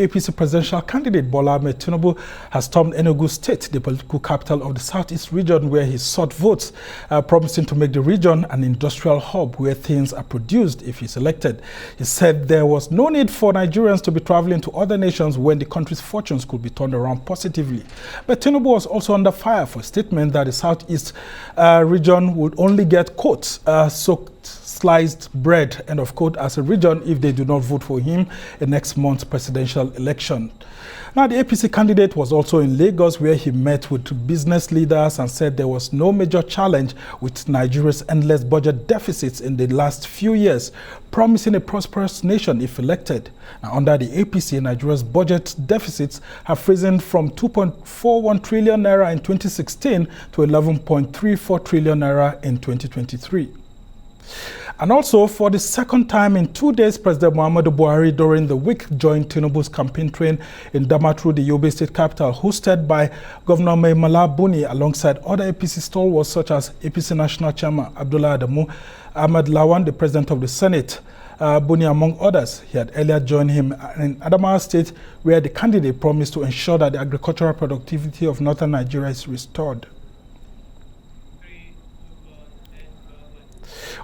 APC presidential candidate Bola Ahmed Tinubu has stormed Enugu State, the political capital of the southeast region, where he sought votes, promising to make the region an industrial hub where things are produced if he's elected. He said there was no need for Nigerians to be traveling to other nations when the country's fortunes could be turned around positively. But Tinubu was also under fire for a statement that the southeast region would only get, quote, soaked sliced bread, end of quote, as a region if they do not vote for him in next month's presidential election. Now, the APC candidate was also in Lagos, where he met with business leaders and said there was no major challenge with Nigeria's endless budget deficits in the last few years, promising a prosperous nation if elected. Now, under the APC, Nigeria's budget deficits have risen from 2.41 trillion naira in 2016 to 11.34 trillion naira in 2023. And also, for the second time in 2 days, President Muhammadu Buhari during the week joined Tinubu's campaign train in Damaturu, the Yobe state capital, hosted by Governor Maimala Buni alongside other APC stalwarts such as APC National Chairman Abdullah Adamu, Ahmed Lawan, the President of the Senate, Buni among others. He had earlier joined him in Adamawa State, where the candidate promised to ensure that the agricultural productivity of northern Nigeria is restored.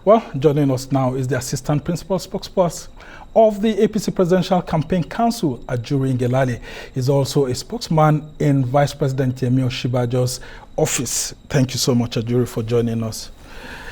Well, joining us now is the Assistant Principal Spokesperson of the APC Presidential Campaign Council, Ajuri Ngelale. He's also a spokesman in Vice President Yemi Oshibajo's office. Thank you so much, Ajuri, for joining us.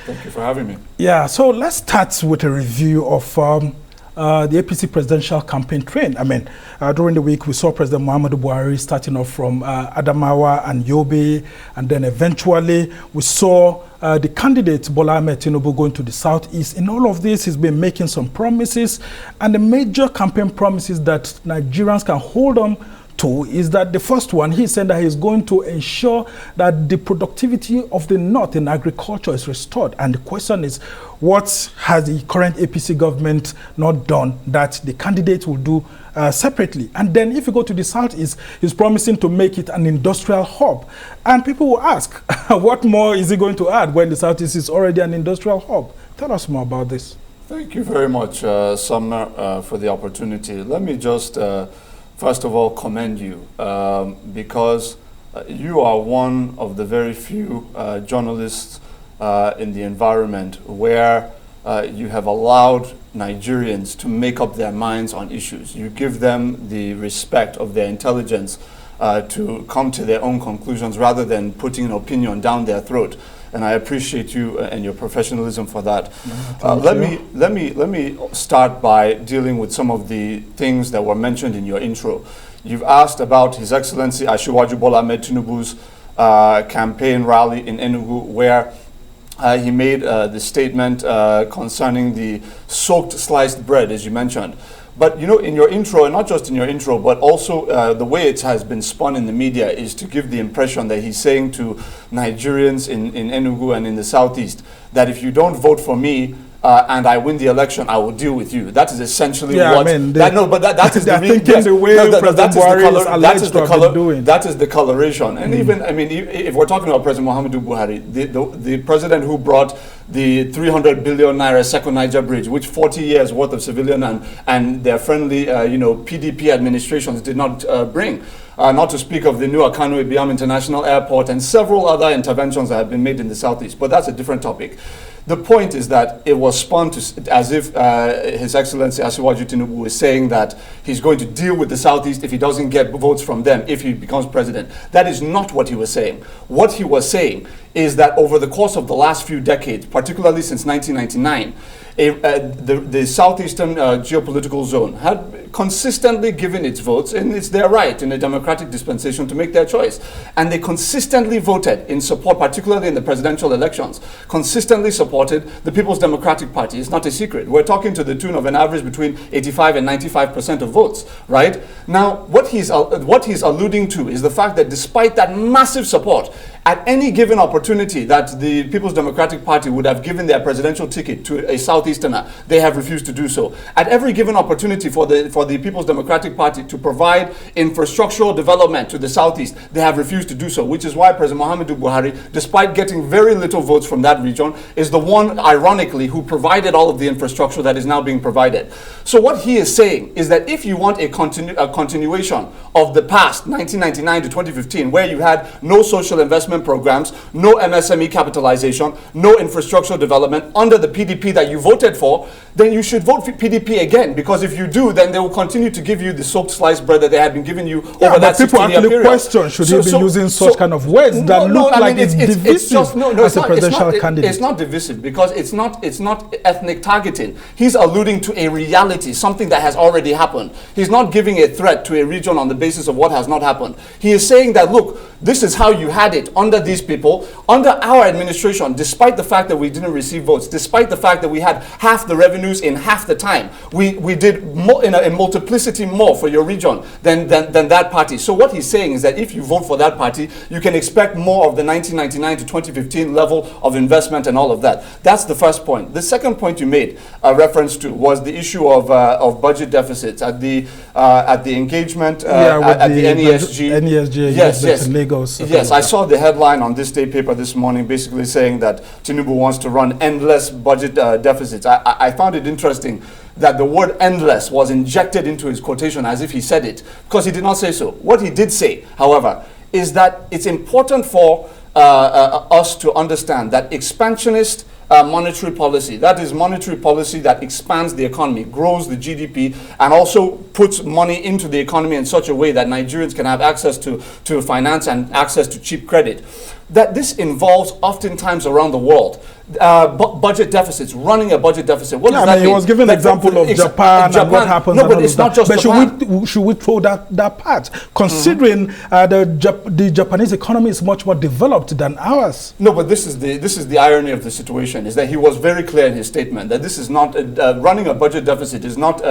Thank you for having me. Yeah, so let's start with a review of the APC presidential campaign train. I mean, during the week, we saw President Muhammadu Buhari starting off from Adamawa and Yobe, and then eventually we saw the candidate Bola Ahmed Tinubu going to the southeast. In all of this, he's been making some promises, and the major campaign promises that Nigerians can hold on to is that the first one, he said that he's going to ensure that the productivity of the north in agriculture is restored. And the question is, what has the current APC government not done that the candidate will do separately? And then if you go to the southeast, he's promising to make it an industrial hub. And people will ask, what more is he going to add when the southeast is already an industrial hub? Tell us more about this. Thank you very much, Sumner, for the opportunity. Let me just first of all commend you because you are one of the very few journalists in the environment where you have allowed Nigerians to make up their minds on issues. You give them the respect of their intelligence to come to their own conclusions rather than putting an opinion down their throat. And I appreciate you and your professionalism for that. Let me start by dealing with some of the things that were mentioned in your intro. You've asked about His Excellency Asiwaju Bola Ahmed Tinubu's campaign rally in Enugu, where he made the statement concerning the soaked sliced bread, as you mentioned. But you know, in your intro, and not just in your intro, but also the way it has been spun in the media is to give the impression that he's saying to Nigerians in Enugu and in the southeast that if you don't vote for me and I win the election, I will deal with you. That is essentially what. I mean, that is the thinking yes, the way President Buhari is alleged to have been doing. That is the coloration. And even, I mean, if we're talking about President Muhammadu Buhari, the president who brought the 300 billion naira second Niger bridge, which 40 years worth of civilian and their friendly, PDP administrations did not bring. Not to speak of the new Akanu Ibiam International Airport and several other interventions that have been made in the southeast. But that's a different topic. The point is that it was spun as if His Excellency Asiwaju Tinubu was saying that he's going to deal with the southeast if he doesn't get votes from them if he becomes president. That is not what he was saying. What he was saying is that over the course of the last few decades, particularly since 1999, the southeastern geopolitical zone had consistently given its votes, and it's their right in a democratic dispensation to make their choice. And they consistently voted in support, particularly in the presidential elections, consistently supported the People's Democratic Party. It's not a secret. We're talking to the tune of an average between 85 and 95% of votes, right? Now, what he's alluding to is the fact that despite that massive support, At any given opportunity that the People's Democratic Party would have given their presidential ticket to a Southeasterner, they have refused to do so. At every given opportunity for the People's Democratic Party to provide infrastructural development to the Southeast, they have refused to do so, which is why President Muhammadu Buhari, despite getting very little votes from that region, is the one, ironically, who provided all of the infrastructure that is now being provided. So what he is saying is that if you want a continuation of the past, 1999 to 2015, where you had no social investment programs, no MSME capitalization, no infrastructural development under the PDP that you voted for, then you should vote for PDP again, because if you do, then they will continue to give you the soaked sliced bread that they have been giving you over that 16-year period. People actually question, should he be using such kind of words that look like it's divisive as a presidential candidate? It's not divisive, because it's not ethnic targeting. He's alluding to a reality, something that has already happened. He's not giving a threat to a region on the basis of what has not happened. He is saying that, look, this is how you had it under these people, under our administration, despite the fact that we didn't receive votes, despite the fact that we had half the revenues in half the time. We did more, in a multiplicity more for your region than that party. So what he's saying is that if you vote for that party, you can expect more of the 1999 to 2015 level of investment and all of that. That's the first point. The second point you made reference to was the issue of budget deficits at the engagement at the NESG. Yes. In Lagos. Yes, I saw the headline on this day paper this morning, basically saying that Tinubu wants to run endless budget deficits. I found it interesting that the word endless was injected into his quotation as if he said it, because he did not say so. What he did say, however, is that it's important for us to understand that expansionist monetary policy, that is monetary policy that expands the economy, grows the GDP, and also puts money into the economy in such a way that Nigerians can have access to finance and access to cheap credit, that this involves oftentimes around the world budget deficits, running a budget deficit. What does that mean? He was giving an example of Japan and what happens. No, but it's not just Japan. But should we throw that part, considering the Japanese economy is much more developed than ours? No, but this is the irony of the situation, is that he was very clear in his statement that this is not running a budget deficit is not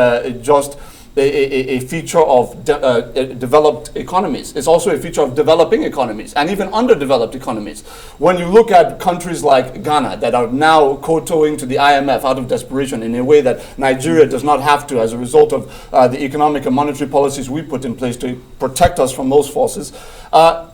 just a feature of developed economies. It's also a feature of developing economies and even underdeveloped economies. When you look at countries like Ghana that are now kowtowing to the IMF out of desperation in a way that Nigeria does not have to as a result of the economic and monetary policies we put in place to protect us from those forces,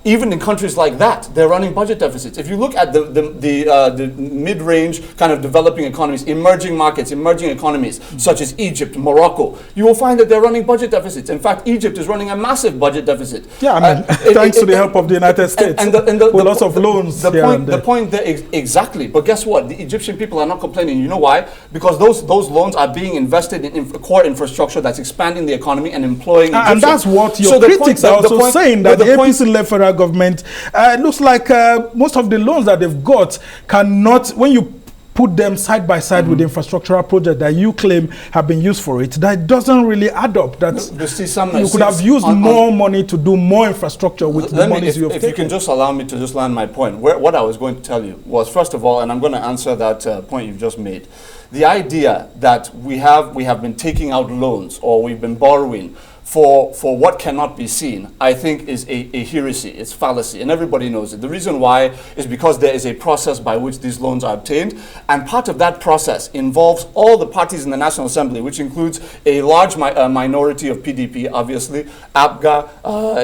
even in countries like that, they're running budget deficits. If you look at the mid-range kind of developing economies, emerging markets, emerging economies, such as Egypt, Morocco, you will find that they're running budget deficits. In fact, Egypt is running a massive budget deficit. Yeah, I mean, thanks to the help of the United States. And lots of loans. The point there, exactly. But guess what? The Egyptian people are not complaining. You know why? Because those loans are being invested in core infrastructure that's expanding the economy and employing Egyptians. And that's what your critics are also saying, that the APC-led federal government, it looks like most of the loans that they've got cannot, when you put them side by side with the infrastructural project that you claim have been used for it, that doesn't really add up. You could have used more money to do more infrastructure with the monies you have taken. If you can just allow me to just land my point. What I was going to tell you was, first of all, and I'm going to answer that point you've just made, the idea that we have been taking out loans or we've been borrowing for what cannot be seen, I think is a heresy, it's fallacy, and everybody knows it. The reason why is because there is a process by which these loans are obtained, and part of that process involves all the parties in the National Assembly, which includes a large minority of PDP, obviously, APGA,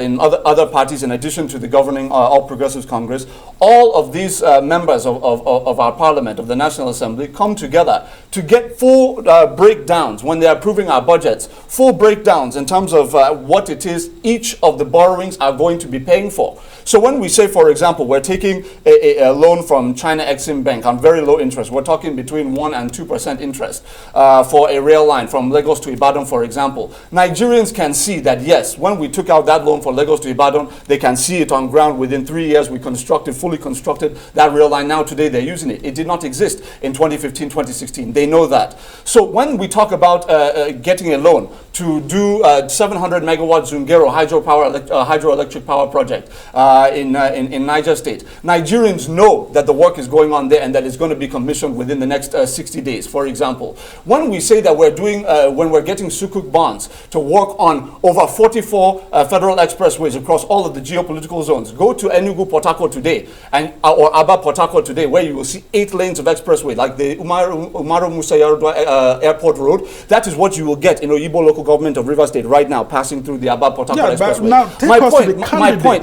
and other parties, in addition to the governing All Progressives Congress. All of these members of our parliament, of the National Assembly, come together to get full breakdowns when they are approving our budgets, full breakdowns in terms of what it is each of the borrowings are going to be paying for. So when we say, for example, we're taking a loan from China Exim Bank on very low interest, we're talking between 1% and 2% interest for a rail line from Lagos to Ibadan, for example. Nigerians can see that, yes, when we took out that loan for Lagos to Ibadan, they can see it on ground. Within 3 years, we fully constructed that rail line. Now, today, they're using it. It did not exist in 2015, 2016. 2015. They know that. So when we talk about getting a loan to do 700 megawatt Zungero hydroelectric power project in Niger State, Nigerians know that the work is going on there and that it's going to be commissioned within the next 60 days, for example. When we say that we're doing, when we're getting Sukuk bonds to work on over 44 federal expressways across all of the geopolitical zones, go to Enugu, Port Harcourt today, and or Aba, Port Harcourt today, where you will see 8 lanes of expressway, like the Umaru Musa Yar'Adua Airport Road. That is what you will get in Oyibo local government of Rivers State right now, passing through the Aba, Port Harcourt expressway. Now,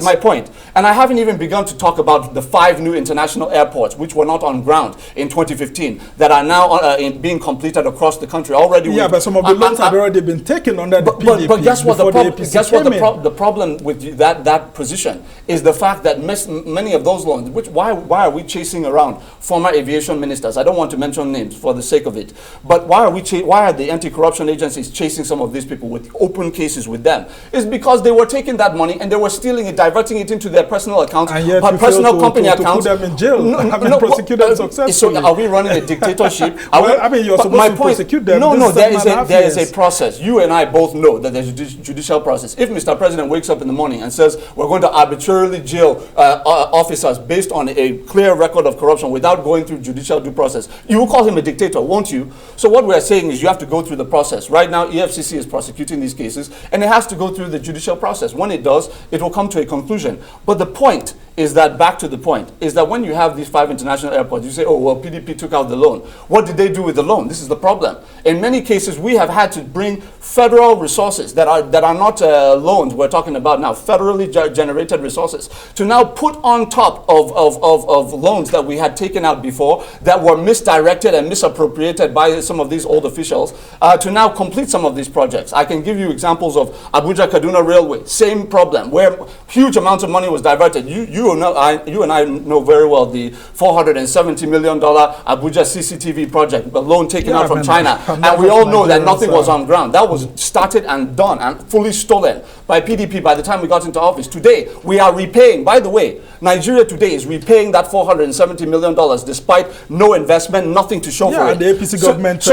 my point, and I haven't even begun to talk about the 5 new international airports which were not on ground in 2015 that are now being completed across the country already. Yeah, but some of the loans have already been taken under the PDP. But guess what? The problem with that position is the fact that many of those loans, why are we chasing around former aviation ministers? I don't want to mention names for the sake of it, but why are the anti-corruption agencies chasing some of these people with open cases with them? It's because they were taking that money and they were stealing it, diverting it into their personal accounts, personal company accounts. To put them in jail, prosecute them successfully. So are we running a dictatorship? You're supposed to prosecute them. No, there is a process. You and I both know that there's a judicial process. If Mr. President wakes up in the morning and says we're going to arbitrarily jail officers based on a clear record of corruption without going through judicial due process, you will call him a dictator, won't you? So what we're saying is you have to go through the process. Right now, EFCC is prosecuting these cases, and it has to go through the judicial process. When it does, it will come to a conclusion. But the point is that, back to the point, is that when you have these 5 international airports, you say, oh, well, PDP took out the loan. What did they do with the loan? This is the problem. In many cases, we have had to bring federal resources that are not loans we're talking about now, federally generated resources, to now put on top of loans that we had taken out before that were misdirected and misappropriated by some of these old officials, to now complete some of these projects. I can give you examples of Abuja-Kaduna Railway, same problem, where huge amounts of money was diverted. You and I know very well the $470 million Abuja CCTV project, the loan taken out from China, and we all know that nothing was on ground. That was started and done and fully stolen by PDP by the time we got into office. Today, we are repaying. By the way, Nigeria today is repaying that $470 million despite no investment, nothing to show for it. And the APC government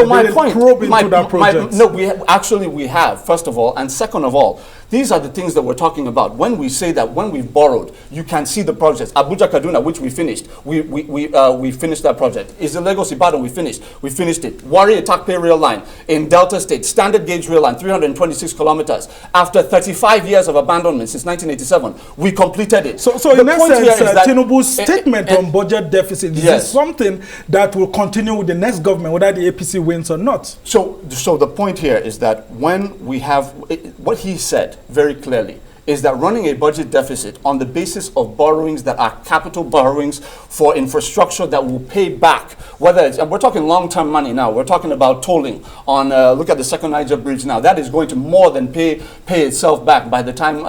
we have, first of all, and second of all, these are the things that we're talking about. When we say that when we've borrowed, you can see the projects. Abuja Kaduna, which we finished, we finished that project. Is the Lagos Ibadan, we finished it. Warri Itakpe rail line in Delta State, standard gauge rail line, 326 kilometers. After 35 years of abandonment since 1987, we completed it. So in essence, Tinubu's statement on budget deficit is something that will continue with the next government, whether the APC wins or not. So the point here is that when we have what he said very clearly is that running a budget deficit on the basis of borrowings that are capital borrowings for infrastructure that will pay back, whether it's, and we're talking long-term money now, we're talking about tolling on, look at the Second Niger Bridge now, that is going to more than pay itself back by the time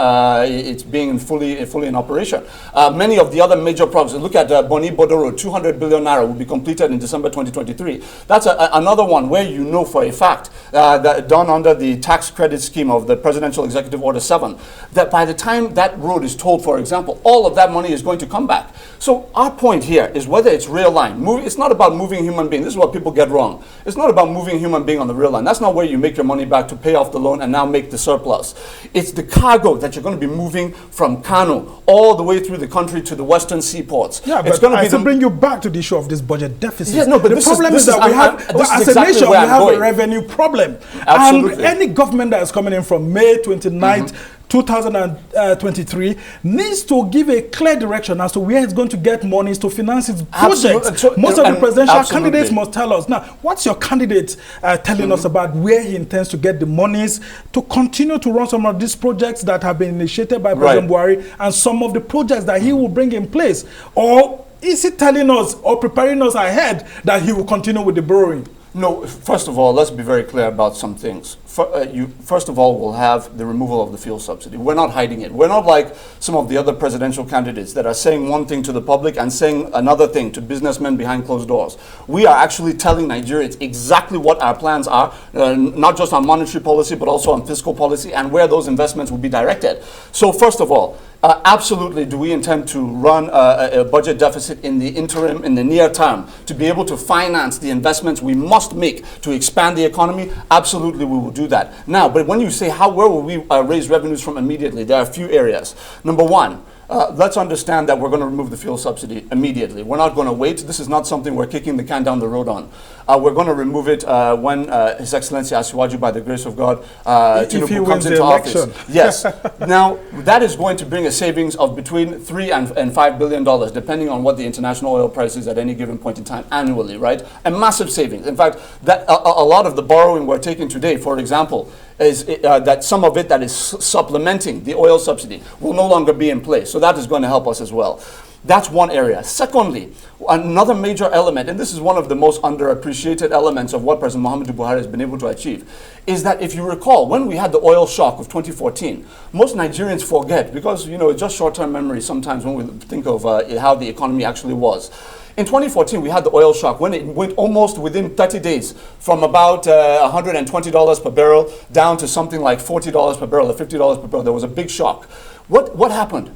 it's being fully in operation. Many of the other major projects, look at Boni Bodo Road, 200 billion naira will be completed in December 2023. That's another one where you know for a fact that done under the tax credit scheme of the Presidential Executive Order 7, that by the time that road is tolled, for example, all of that money is going to come back. So our point here is whether it's rail line, it's not about moving human beings. This is what people get wrong. It's not about moving human being on the rail line. That's not where you make your money back to pay off the loan and now make the surplus. It's the cargo that you're going to be moving from Kano all the way through the country to the western seaports. Yeah, but I still bring you back to the issue of this budget deficit. Yeah, no, but the problem is that we have, as a nation, we have a revenue problem. Absolutely. And any government that is coming in from May 29th, 2023 needs to give a clear direction as to where it's going to get monies to finance its projects. So, most of the presidential candidates must tell us. Now, what's your candidate telling us about where he intends to get the monies to continue to run some of these projects that have been initiated by President Buhari and some of the projects that he will bring in place? Or is he telling us or preparing us ahead that he will continue with the borrowing? No, first of all, let's be very clear about some things. First of all, we'll have the removal of the fuel subsidy. We're not hiding it. We're not like some of the other presidential candidates that are saying one thing to the public and saying another thing to businessmen behind closed doors. We are actually telling Nigerians exactly what our plans are, not just on monetary policy, but also on fiscal policy and where those investments will be directed. So first of all, Absolutely. Do we intend to run a budget deficit in the interim, in the near term, to be able to finance the investments we must make to expand the economy? Absolutely, we will do that. Now, but when you say where will we raise revenues from immediately, there are a few areas. Number one, let's understand that we're going to remove the fuel subsidy immediately. We're not going to wait. This is not something we're kicking the can down the road on. We're going to remove it when His Excellency Asiwaju, by the grace of God, Tinubu comes into office. Yes. Now, that is going to bring a savings of between $3 and $5 billion, depending on what the international oil price is at any given point in time annually, right? A massive savings. In fact, that a lot of the borrowing we're taking today, for example, is that some of it that is supplementing the oil subsidy will no longer be in place. So that is going to help us as well. That's one area. Secondly, another major element, and this is one of the most underappreciated elements of what President Muhammadu Buhari has been able to achieve, is that if you recall, when we had the oil shock of 2014, most Nigerians forget, because it's just short-term memory sometimes when we think of how the economy actually was. In 2014, we had the oil shock when it went almost within 30 days from about $120 per barrel down to something like $40 per barrel or $50 per barrel. There was a big shock. What happened?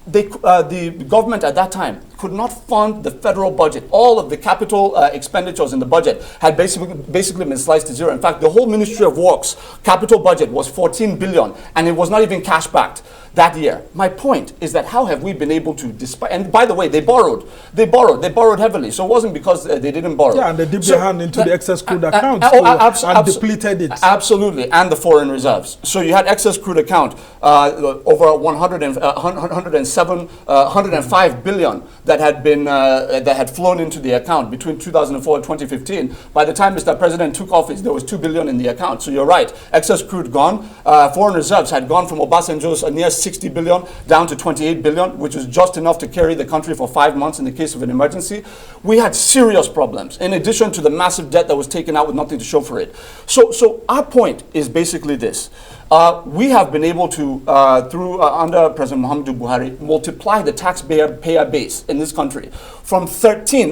The government at that time could not fund the federal budget. All of the capital expenditures in the budget had basically been sliced to zero. In fact, the whole Ministry of Works capital budget was $14 billion, and it was not even cash backed that year. My point is that how have we been able to, and by the way, they borrowed heavily. So it wasn't because they didn't borrow. Yeah, and they dipped their hand into the excess crude accounts and depleted it. Absolutely, and the foreign reserves. So you had excess crude account over 105 billion that had flown into the account between 2004 and 2015. By the time Mr. President took office, there was 2 billion in the account. So you're right, excess crude gone. Foreign reserves had gone from Obasanjo's near 60 billion down to 28 billion, which was just enough to carry the country for 5 months in the case of an emergency. We had serious problems, in addition to the massive debt that was taken out with nothing to show for it. So our point is basically this. We have been able to, under President Muhammadu Buhari, multiply the taxpayer base in this country from 13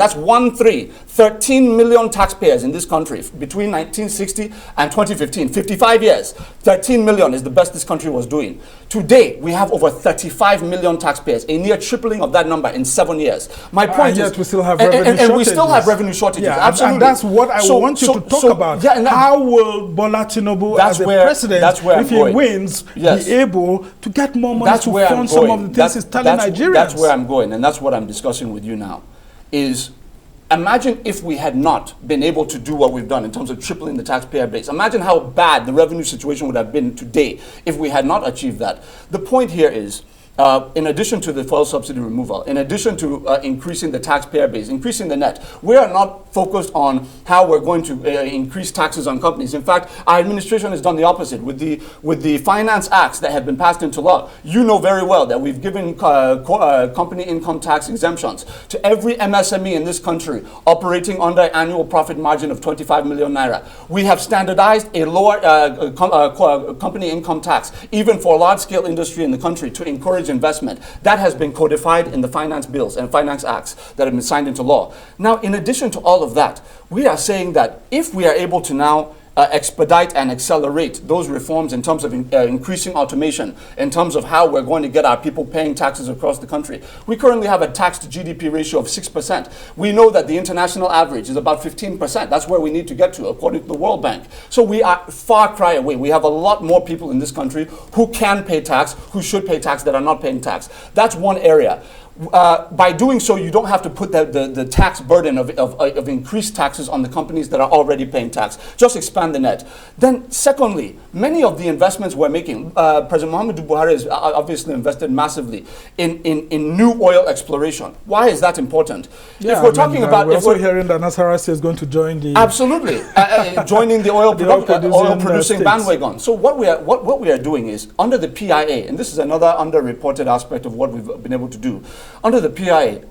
million taxpayers in this country between 1960 and 2015, 55 years. 13 million is the best this country was doing. Today, we have over 35 million taxpayers, a near tripling of that number in 7 years. My point is, yet we still have revenue shortages. And we still have revenue shortages. Yeah, absolutely. And that's what I want you to talk about. Yeah, how will Bola Tinubu, as a president, if he wins, be able to get more money to fund some of the things he's telling Nigerians? That's where I'm going, and that's what I'm discussing with you now. Is imagine if we had not been able to do what we've done in terms of tripling the taxpayer base. Imagine how bad the revenue situation would have been today if we had not achieved that. The point here is, in addition to the fuel subsidy removal, in addition to increasing the taxpayer base, increasing the net, we are not focused on how we're going to increase taxes on companies. In fact, our administration has done the opposite. With the finance acts that have been passed into law, you know very well that we've given company income tax exemptions to every MSME in this country operating under an annual profit margin of 25 million naira. We have standardized a lower company income tax, even for a large-scale industry in the country, to encourage investment. That has been codified in the finance bills and finance acts that have been signed into law. Now, in addition to all of that, we are saying that if we are able to now expedite and accelerate those reforms in terms of increasing automation, in terms of how we're going to get our people paying taxes across the country. We currently have a tax to GDP ratio of 6%. We know that the international average is about 15%. That's where we need to get to, according to the World Bank. So we are far cry away. We have a lot more people in this country who can pay tax, who should pay tax, that are not paying tax. That's one area. By doing so, you don't have to put the tax burden of increased taxes on the companies that are already paying tax. Just expand the net. Then, secondly, many of the investments we're making, President Muhammadu Buhari has obviously invested massively in new oil exploration. Why is that important? Yeah, if we're talking about, we're also hearing that Nasarasi is going to join the absolutely joining the oil producing bandwagon. So what we are doing is under the PIA, and this is another underreported aspect of what we've been able to do. Under the PIA,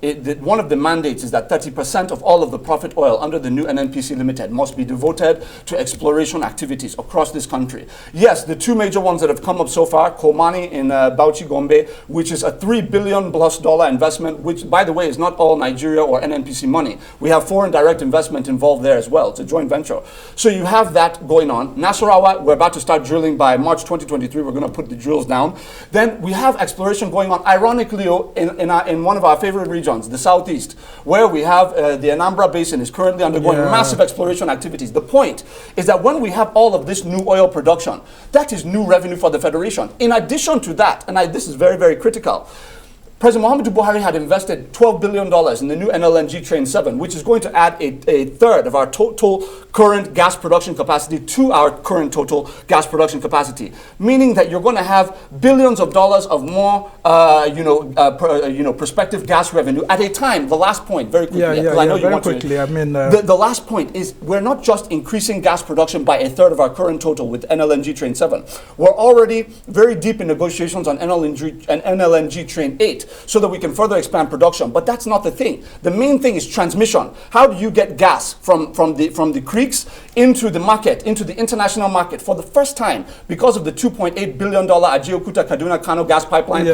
one of the mandates is that 30% of all of the profit oil under the new NNPC Limited must be devoted to exploration activities across this country. Yes, the two major ones that have come up so far, Komani in Bauchi, Gombe, which is a $3 billion plus investment, which, by the way, is not all Nigeria or NNPC money. We have foreign direct investment involved there as well. It's a joint venture. So you have that going on. Nasarawa, we're about to start drilling by March 2023. We're going to put the drills down. Then we have exploration going on, ironically, in one of our favorite regions, the southeast, where we have the Anambra Basin is currently undergoing massive exploration activities. The point is that when we have all of this new oil production, that is new revenue for the Federation. In addition to that, and this is very, very critical, President Muhammadu Buhari had invested $12 billion in the new NLNG Train 7, which is going to add a third of our total current gas production capacity to our current total gas production capacity, meaning that you're going to have billions of dollars of more, prospective gas revenue at a time. The last point, very quickly, I know you want quickly. I mean, the last point is we're not just increasing gas production by a third of our current total with NLNG Train 7. We're already very deep in negotiations on NLNG Train 8. So that we can further expand production. But that's not the thing. The main thing is transmission. How do you get gas from the creeks into the market, into the international market? For the first time, because of the $2.8 billion Ajaokuta Kaduna Kano gas pipeline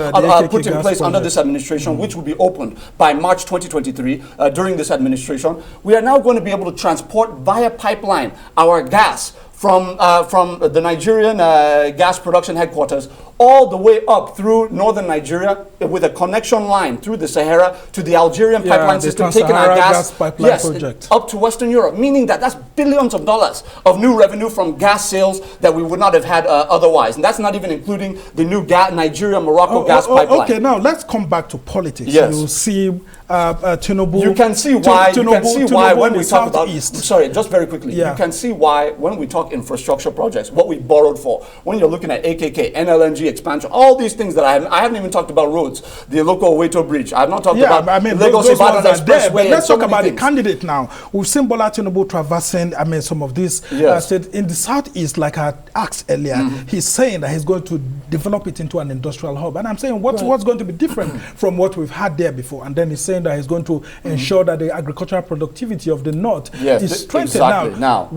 put in place under this administration, which will be opened by March 2023 during this administration, we are now going to be able to transport via pipeline our gas from the Nigerian gas production headquarters all the way up through northern Nigeria with a connection line through the Sahara to the Algerian pipeline system, taking our gas project up to Western Europe, meaning that that's billions of dollars of new revenue from gas sales that we would not have had otherwise. And that's not even including the new Nigeria-Morocco gas pipeline. Okay, now let's come back to politics. Yes. You see Tinubu. You can see why when we talk about, sorry, just very quickly, you can see why when we talk infrastructure projects, what we borrowed for, when you're looking at AKK, NLNG expansion, all these things that I haven't even talked about roads, the local Waito Bridge. I've not talked about Lagos Ibadan Expressway. Let's talk about the candidate now. We've seen Bola Tinubu traversing, some of these states in the southeast, like I asked earlier. He's saying that he's going to develop it into an industrial hub. And I'm saying, what's going to be different from what we've had there before? And then he's saying that he's going to ensure that the agricultural productivity of the north is strengthened. Now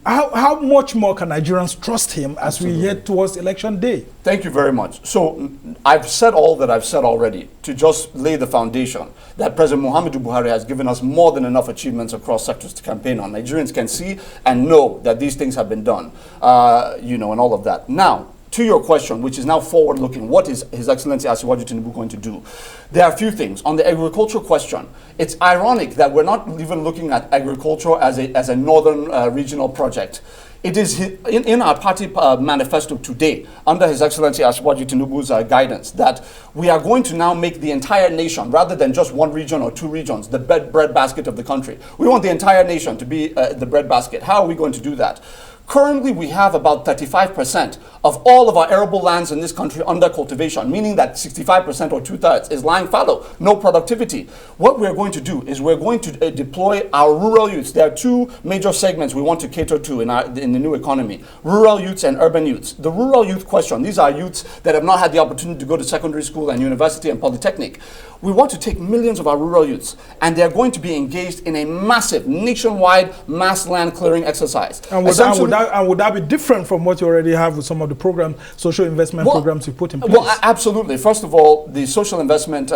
how much more can Nigerians trust him as we head towards election day? Thank you very much. So I've said all that I've said already to just lay the foundation that President Muhammadu Buhari has given us more than enough achievements across sectors to campaign on. Nigerians can see and know that these things have been done, and all of that. Now, to your question, which is now forward-looking, what is His Excellency Asiwaju Tinubu going to do? There are a few things. On the agricultural question, it's ironic that we're not even looking at agriculture as a northern regional project. It is in our party manifesto today, under His Excellency Asiwaju Tinubu's guidance, that we are going to now make the entire nation, rather than just one region or two regions, the bread basket of the country. We want the entire nation to be the bread basket. How are we going to do that? Currently, we have about 35% of all of our arable lands in this country under cultivation, meaning that 65% or two-thirds is lying fallow, no productivity. What we're going to do is we're going to deploy our rural youths. There are two major segments we want to cater to in the new economy: rural youths and urban youths. The rural youth question, these are youths that have not had the opportunity to go to secondary school and university and polytechnic. We want to take millions of our rural youths, and they're going to be engaged in a massive nationwide mass land clearing exercise. And would that be different from what you already have with some of the programs, social investment programs you put in place? Well, absolutely. First of all, the social investment,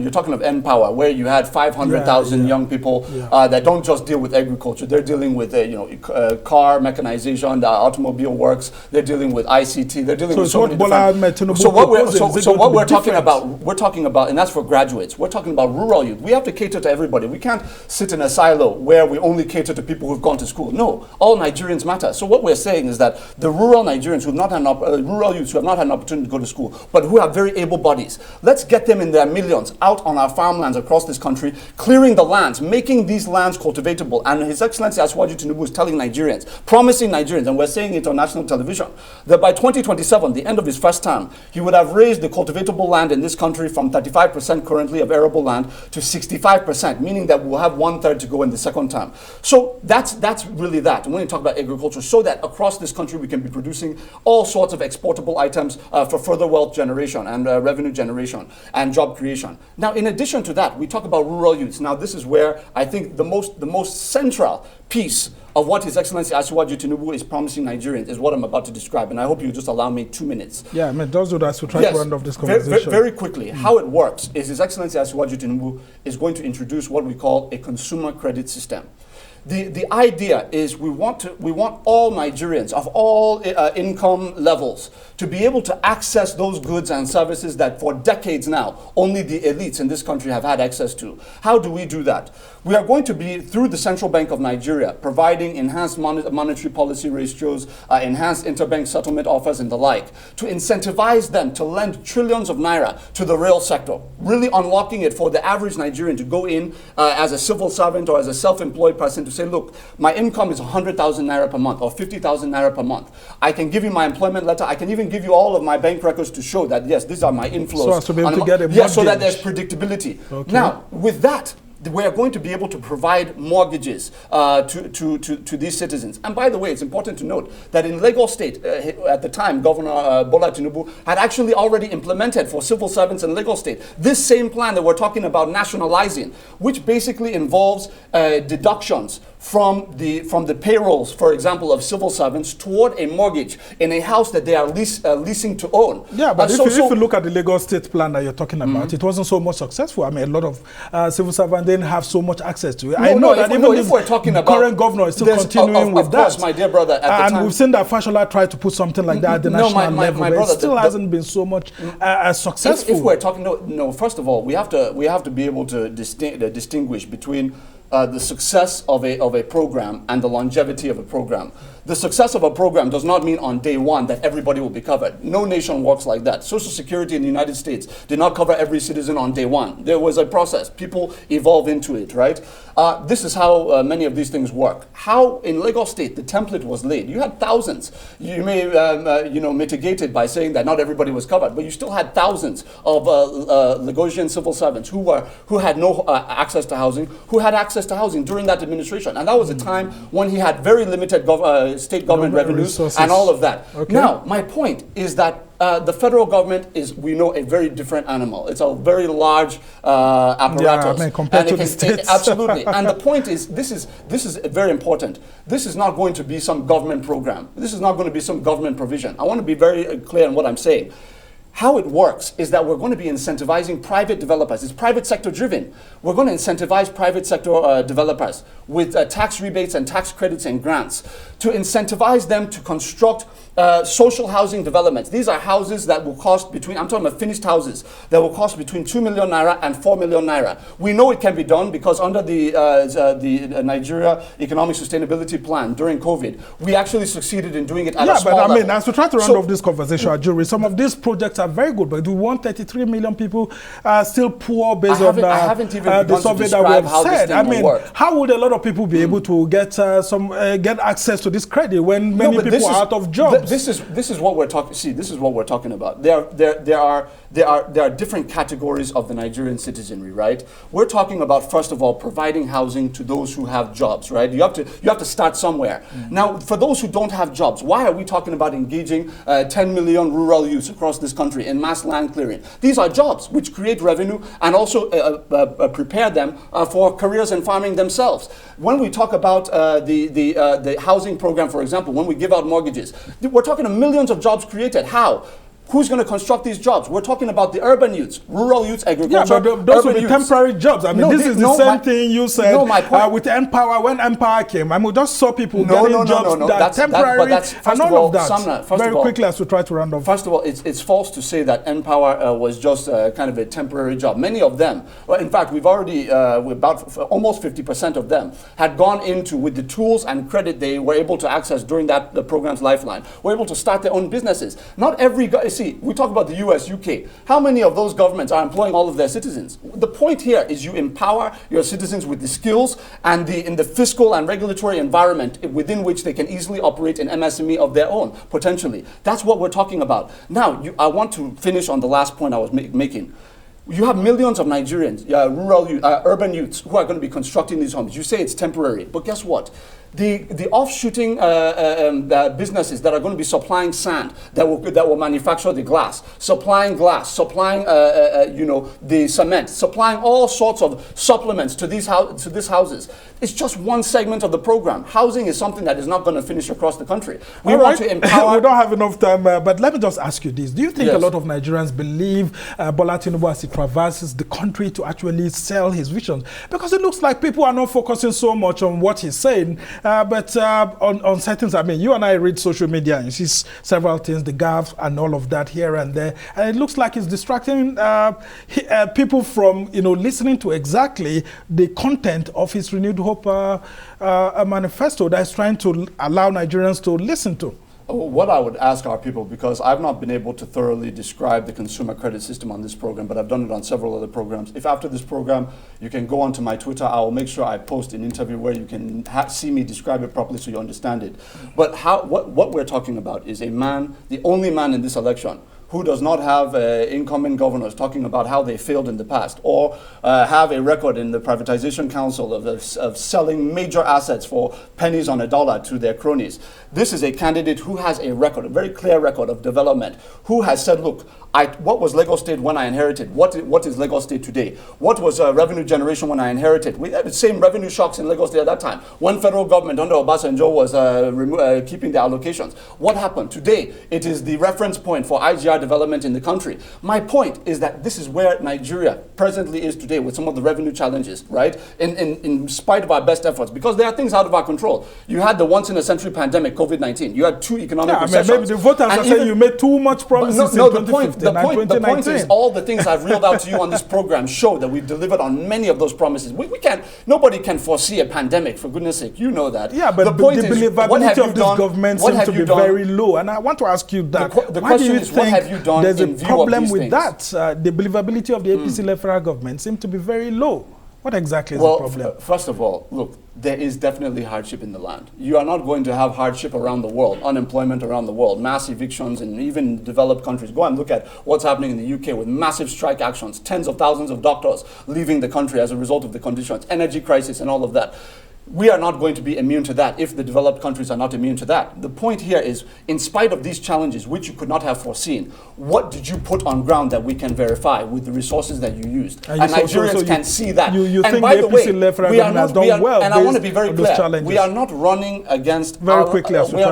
you're talking of Empower, where you had 500,000 young people that don't just deal with agriculture. They're dealing with car mechanization, the automobile works. They're dealing with ICT. They're dealing with so many different. So what we're talking about, and that's for graduates, we're talking about rural youth. We have to cater to everybody. We can't sit in a silo where we only cater to people who've gone to school. No, all Nigerians matter. So what we're saying is that the rural Nigerians who've not had rural youths who have not had an opportunity to go to school, but who have very able bodies, let's get them in their millions out on our farmlands across this country, clearing the lands, making these lands cultivatable. And His Excellency Asiwaju Tinubu is telling Nigerians, promising Nigerians, and we're saying it on national television, that by 2027, the end of his first term, he would have raised the cultivatable land in this country from 35% currently of arable land to 65%, meaning that we'll have 1/3 to go in the second term. So that's really that. that, and when you talk about agriculture, so that across this country we can be producing all sorts of exportable items for further wealth generation and revenue generation and job creation. Now, in addition to that, we talk about rural youths. Now, this is where I think the most central piece of what His Excellency Asiwaju Tinubu is promising Nigerians is what I'm about to describe, and I hope you just allow me 2 minutes. Yeah, I mean, those do that to try to end off this conversation. Very quickly, how it works is His Excellency Asiwaju Tinubu is going to introduce what we call a consumer credit system. The idea is we want all Nigerians of all income levels to be able to access those goods and services that for decades now only the elites in this country have had access to. How do we do that? We are going to be, through the Central Bank of Nigeria, providing enhanced monetary policy ratios, enhanced interbank settlement offers and the like, to incentivize them to lend trillions of naira to the real sector, really unlocking it for the average Nigerian to go in as a civil servant or as a self-employed person to say, look, my income is 100,000 naira per month or 50,000 naira per month. I can give you my employment letter. I can even give you all of my bank records to show that, yes, these are my inflows. So as to be able to get a mortgage. Yes, so that there's predictability. Okay. Now, with that, we are going to be able to provide mortgages to these citizens. And by the way, it's important to note that in Lagos State, at the time, Governor Bola Tinubu had actually already implemented for civil servants in Lagos State this same plan that we're talking about nationalizing, which basically involves deductions from the payrolls, for example, of civil servants toward a mortgage in a house that they are leasing to own. Yeah, but if you look at the Lagos State plan that you're talking about, it wasn't so much successful. I mean, a lot of civil servants didn't have so much access to it. I know that even if we're talking about current governor is still continuing with that. Of course, my dear brother, at the time. And we've seen that Fashola tried to put something like that at the national level, but it still hasn't been so much successful. If we're talking, first of all, we have to be able to distinguish between the success of a program and the longevity of a program. The success of a program does not mean on day one that everybody will be covered. No nation works like that. Social Security in the United States did not cover every citizen on day one. There was a process. People evolve into it, right? This is how many of these things work. How in Lagos State the template was laid. You had thousands. You may mitigate it by saying that not everybody was covered, but you still had thousands of Lagosian civil servants who had no access to housing, who had access to housing during that administration. And that was a time when he had very limited state government revenues resources and all of that. Okay. Now, my point is that the federal government is, we know, a very different animal. It's a very large apparatus. Yeah, I mean, compared to the states. Absolutely. And the point is, this is very important. This is not going to be some government program. This is not going to be some government provision. I want to be very clear on what I'm saying. How it works is that we're going to be incentivizing private developers. It's private sector driven. We're going to incentivize private sector developers with tax rebates and tax credits and grants to incentivize them to construct social housing developments. These are houses that will cost between, I'm talking about finished houses, that will cost between 2 million naira and 4 million naira. We know it can be done because under the Nigeria Economic Sustainability Plan during COVID, we actually succeeded in doing it at a small level. Yeah, but I mean, as we try to round off this conversation, Jury, some of these projects are very good, but do 133 million people still poor based on the survey that we have said? I mean, how would a lot of people be able to get get access to this credit when many people are out of jobs? This is what we're talking. See, this is what we're talking about. There are different categories of the Nigerian citizenry, right? We're talking about, first of all, providing housing to those who have jobs, right? You have to start somewhere. Now, for those who don't have jobs, why are we talking about engaging 10 million rural youths across this country in mass land clearing? These are jobs which create revenue and also prepare them for careers in farming themselves. When we talk about the housing program, for example, when we give out mortgages, we're talking of millions of jobs created. How? Who's going to construct these jobs? We're talking about the urban youths, rural youths, agriculture. Yeah, but those will be temporary jobs. I mean, this is the same thing you said with Empower. When Empower came, I mean, we just saw people getting jobs that are temporary and all of that. Samna, very quickly, as we try to round off. First of all, it's false to say that Empower was just kind of a temporary job. Many of them, well, in fact, we've already, about almost 50% of them had gone into, with the tools and credit they were able to access during the program's lifeline, were able to start their own businesses. Not every guy. See, we talk about the US, UK. How many of those governments are employing all of their citizens? The point here is you empower your citizens with the skills and in the fiscal and regulatory environment within which they can easily operate an MSME of their own, potentially. That's what we're talking about. Now, I want to finish on the last point I was making. You have millions of Nigerians, urban youths, who are going to be constructing these homes. You say it's temporary, but guess what? the offshooting businesses that are going to be supplying sand, that will manufacture the glass, supplying the cement, supplying all sorts of supplements to these houses. It's just one segment of the program. Housing is something that is not going to finish across the country. We want to empower. We don't have enough time, but let me just ask you this. Do you think a lot of Nigerians believe Bola Tinubu, as he traverses the country, to actually sell his visions? Because it looks like people are not focusing so much on what he's saying, but on certain things. I mean, you and I read social media and you see several things, the gaffes and all of that here and there, and it looks like it's distracting people from listening to exactly the content of his Renewed Hope manifesto that is trying to allow Nigerians to listen to. What I would ask our people, because I've not been able to thoroughly describe the consumer credit system on this program, but I've done it on several other programs. If after this program you can go onto my Twitter, I will make sure I post an interview where you can see me describe it properly so you understand it. But what we're talking about is a man, the only man in this election, who does not have incoming governors talking about how they failed in the past, or have a record in the Privatization Council of selling major assets for pennies on a dollar to their cronies. This is a candidate who has a record, a very clear record of development, who has said, look, what was Lagos State when I inherited? What is Lagos State today? What was revenue generation when I inherited? We had the same revenue shocks in Lagos State at that time, when federal government under Obasanjo was keeping the allocations. What happened? Today, it is the reference point for IGR development in the country. My point is that this is where Nigeria presently is today with some of the revenue challenges, right? In spite of our best efforts, because there are things out of our control. You had the once-in-a-century pandemic, COVID-19. You had two economic recessions. Maybe the voters are saying you made too much promises in 2015 and 2019. The point is, all the things I've reeled out to you on this program show that we've delivered on many of those promises. Nobody can foresee a pandemic, for goodness sake. You know that. Yeah, but the believability of this government seems to be very low. And I want to ask you that. The question is, what have you done? There's a problem with that. The believability of the APC-led federal government seems to be very low. What exactly is the problem? First of all, look, there is definitely hardship in the land. You are not going to have hardship around the world, unemployment around the world, mass evictions in even developed countries. Go and look at what's happening in the UK with massive strike actions, tens of thousands of doctors leaving the country as a result of the conditions, energy crisis and all of that. We are not going to be immune to that if the developed countries are not immune to that. The point here is, in spite of these challenges, which you could not have foreseen, what did you put on ground that we can verify with the resources that you used? And Nigerians can see that. You think the APC-led federal government has done well? And I want to be very clear. We are not running against we are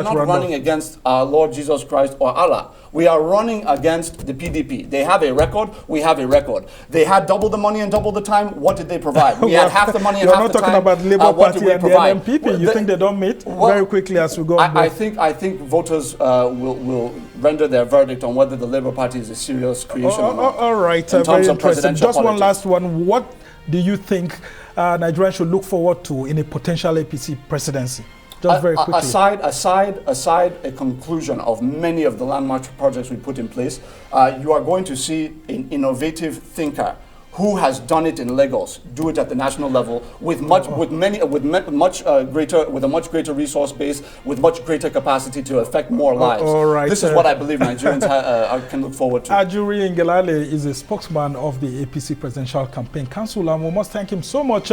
not running against our Lord Jesus Christ or Allah. We are running against the PDP. They have a record. We have a record. They had double the money and double the time. What did they provide? We had half the money and half the time. You're not talking about Labour Party and the NMPP. You think they don't meet? Very quickly as we go on. I think voters will render their verdict on whether the Labour Party is a serious creation or not. All right. Very interesting. Just one last one. What do you think Nigerians should look forward to in a potential APC presidency? Just very quickly. Aside a conclusion of many of the landmark projects we put in place, you are going to see an innovative thinker who has done it in Lagos do it at the national level with a much greater resource base, with much greater capacity to affect more lives. All right. This is what I believe Nigerians can look forward to. Ajuri Ngelale is a spokesman of the APC Presidential Campaign Council, and we must thank him so much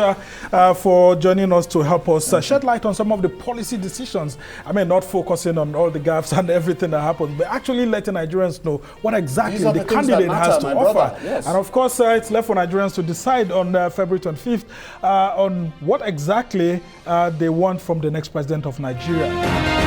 for joining us to help us shed light on some of the policy decisions. I mean, not focusing on all the gaps and everything that happens, but actually letting Nigerians know what exactly the candidate has to offer. Yes. And of course, it's left for Nigerians to decide on February 25th on what exactly they want from the next president of Nigeria.